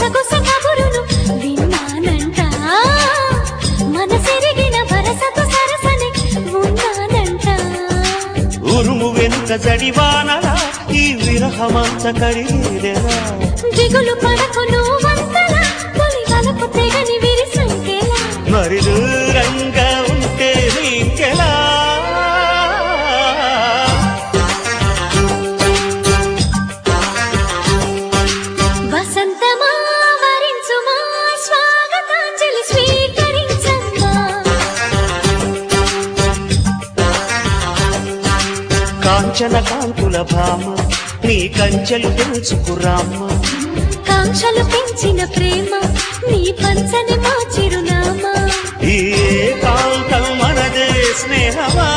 గుసగుస కబురును విన్నానంట మనసెరిగిన వరసకు సరసని ఉన్నానంట ఉరుము వెనుక జడివానలా ఈ విరహమంత కడిగేదెలా దిగులు పడకు నువ్వంతలా తొలి వలపు తెగని విరిసంకెలా మరి దూరంగా ఉంటే నీకెలా వసంతమా వరించుమా స్వాగతాంజలి స్వీకరించమ్మా కాంచన కాంతుల భామ నీ కంచెలు తెలుసుకురామ్మ కాంక్షలు పెంచిన ప్రేమ నీ పంచని మా చిరునామా ఈ కాంతం మనదే స్నేహమా